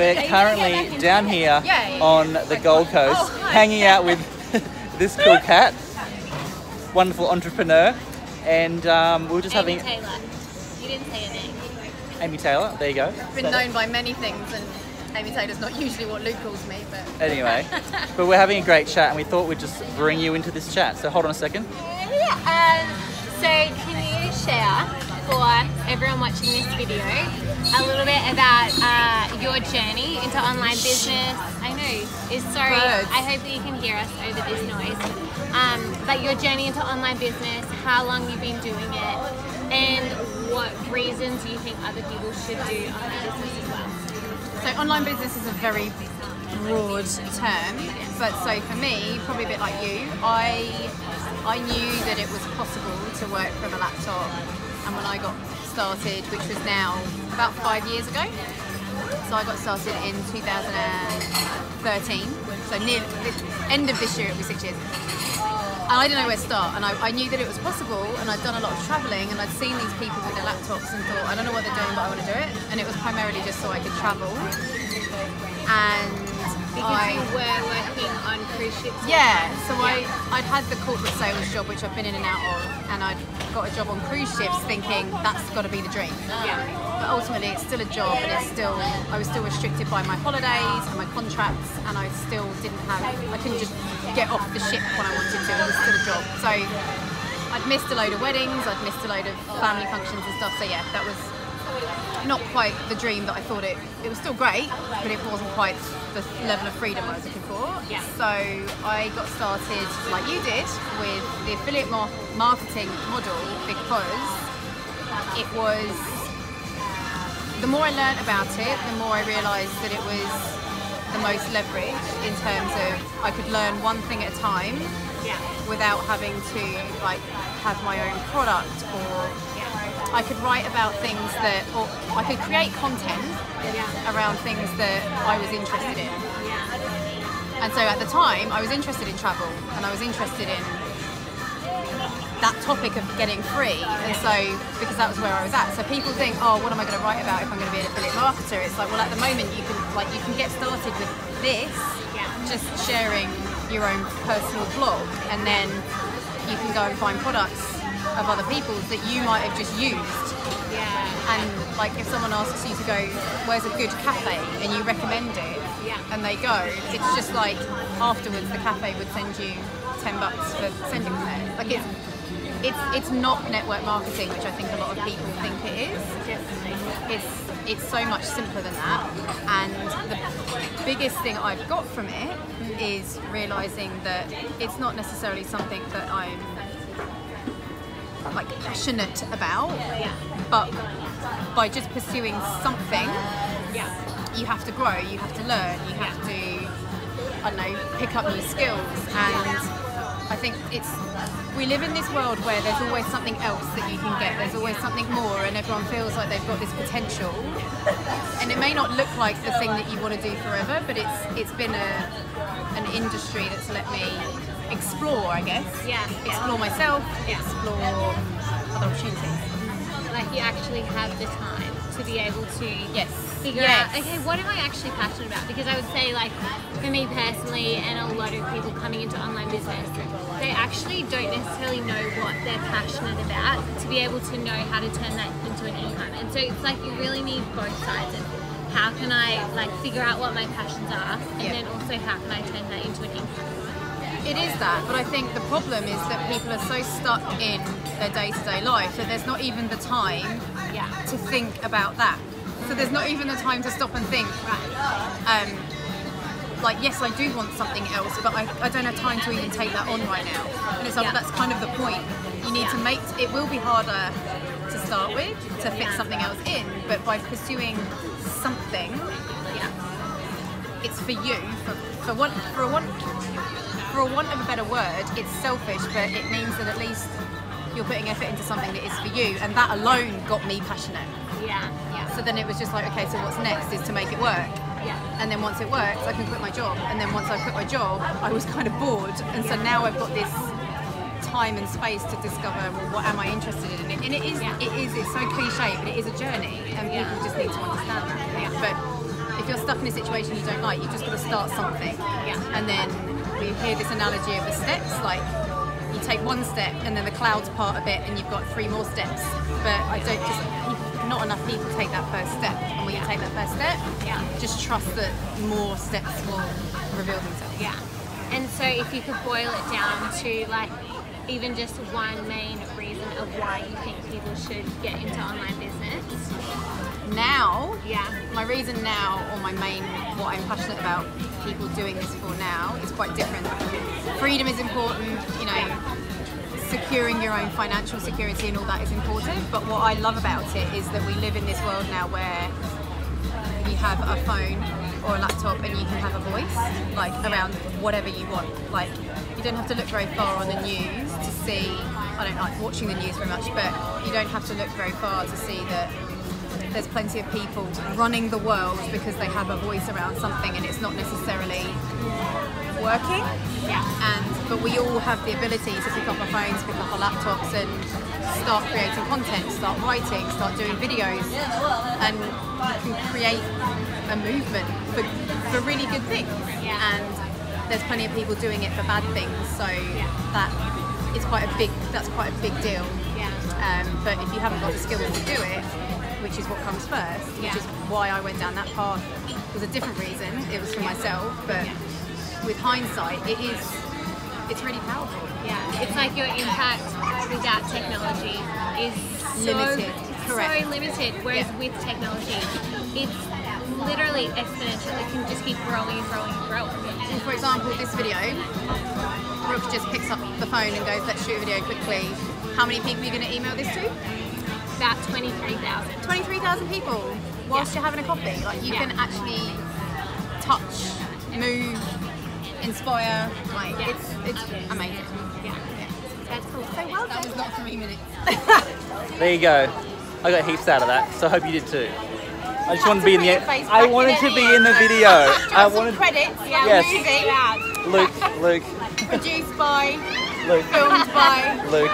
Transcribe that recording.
We're currently down here on the Gold Coast, hanging out with this cool cat, wonderful entrepreneur, and we were just having... Amy Taylor. You didn't say her name. Amy Taylor, there you go. Been known by many things, and Amy Taylor's not usually what Luke calls me, but... Anyway, but we're having a great chat, and we thought we'd just bring you into this chat. So hold on a second. So can you share for everyone watching this video a little bit about your journey into online business? I know, sorry, I hope that you can hear us over this noise. But your journey into online business, how long you've been doing it, and what reasons you think other people should do online business as well. So online business is a very broad term, but so for me, probably a bit like you, I knew that it was possible to work from a laptop, and when I got started, which was now about 5 years ago, so I got started in 2013, so near the end of this year it'll be 6 years. And I didn't know where to start, and I knew that it was possible, and I'd done a lot of travelling, and I'd seen these people with their laptops and thought, I don't know what they're doing, but I want to do it. And it was primarily just so I could travel. And because you were working on cruise ships. Yeah, so I'd had the corporate sales job, which I've been in and out of, and I'd got a job on cruise ships thinking that's got to be the dream. Yeah. But ultimately it's still a job, and I was still restricted by my holidays and my contracts, and I still I couldn't just get off the ship when I wanted to. It was still a job. So I'd missed a load of weddings, I'd missed a load of family functions and stuff, so yeah, that was not quite the dream that I thought it was still great, but it wasn't quite the level of freedom I was looking for. Yeah. So I got started like you did with the affiliate marketing model, because it was, the more I learned about it, the more I realised that it was the most leverage in terms of I could learn one thing at a time without having to like have my own product, or I could write about things that, or I could create content around things that I was interested in. And so at the time, I was interested in travel, and I was interested in that topic of getting free. And so, because that was where I was at. So people think, oh, what am I going to write about if I'm going to be an affiliate marketer? It's like, well, at the moment, you can get started with this, just sharing your own personal blog, and then you can go and find products of other people's that you might have just used. And like if someone asks you to go, where's a good cafe, and you recommend it, and they go, it's just like afterwards the cafe would send you $10 for sending them there. Like it's not network marketing, which I think a lot of people think it is. It's so much simpler than that. And the biggest thing I've got from it is realising that it's not necessarily something that I'm like passionate about, but by just pursuing something, you have to grow, you have to learn, you have to, I don't know, pick up new skills. And I think we live in this world where there's always something else that you can get, there's always something more, and everyone feels like they've got this potential, and it may not look like the thing that you want to do forever, but it's been an industry that's let me explore, I guess. Explore myself, explore other opportunities. Like you actually have the time to be able to figure out, okay, what am I actually passionate about? Because I would say, like, for me personally, and a lot of people coming into online business, they actually don't necessarily know what they're passionate about to be able to know how to turn that into an income. And so it's like you really need both sides. And how can I like figure out what my passions are, and then also how can I turn that into an income? It is that, but I think the problem is that people are so stuck in their day-to-day life that there's not even the time to think about that. So there's not even the time to stop and think, like, yes, I do want something else, but I don't have time to even take that on right now. And it's like, that's kind of the point. You need to make, it will be harder to start with, to fit something else in, but by pursuing something, it's for you, for want of a better word, it's selfish, but it means that at least you're putting effort into something that is for you, and that alone got me passionate. So then it was just like, okay, so what's next is to make it work. And then once it works, I can quit my job. And then once I quit my job, I was kind of bored. And so now I've got this time and space to discover, well, what am I interested in? And it's so cliche, but it is a journey, and people just need to understand that. But if you're stuck in a situation you don't like, you just got to start something. Yeah. And then we hear this analogy of the steps, like you take one step and then the clouds part a bit and you've got 3 more steps. But not enough people take that first step. And when you take that first step, just trust that more steps will reveal themselves. Yeah. And so if you could boil it down to like even just one main reason of why you think people should get into online business. Now, yeah, my reason now, or my main, what I'm passionate about people doing this for now is quite different. Freedom is important, you know, securing your own financial security and all that is important, but what I love about it is that we live in this world now where you have a phone or a laptop and you can have a voice, like around whatever you want. Like, you don't have to look very far on the news to see, I don't like watching the news very much, but you don't have to look very far to see that there's plenty of people running the world because they have a voice around something and it's not necessarily working. But we all have the ability to pick up our phones, pick up our laptops and start creating content, start writing, start doing videos, and you can create a movement for really good things. And there's plenty of people doing it for bad things, so that's quite a big deal. But if you haven't got the skills to do it, which is what comes first, which is why I went down that path. It was a different reason, it was for myself, but with hindsight, it's really powerful. Yeah, it's like your impact without technology is limited. Correct. So limited, whereas with technology, it's literally exponential. It can just keep growing and growing and growing. And for example, this video, Brooke just picks up the phone and goes, let's shoot a video quickly. How many people are you going to email this to? About 23,000. 23,000 people whilst you're having a coffee. Like, you can actually touch, move, inspire. Like, it's amazing. That's cool. So well, that was not 3 minutes. There you go. I got heaps out of that, so I hope you did too. I just wanted to be in the. I wanted to be in the video. I wanted credits. Yes. Movie. Luke. Produced by. Luke. Filmed by. Luke.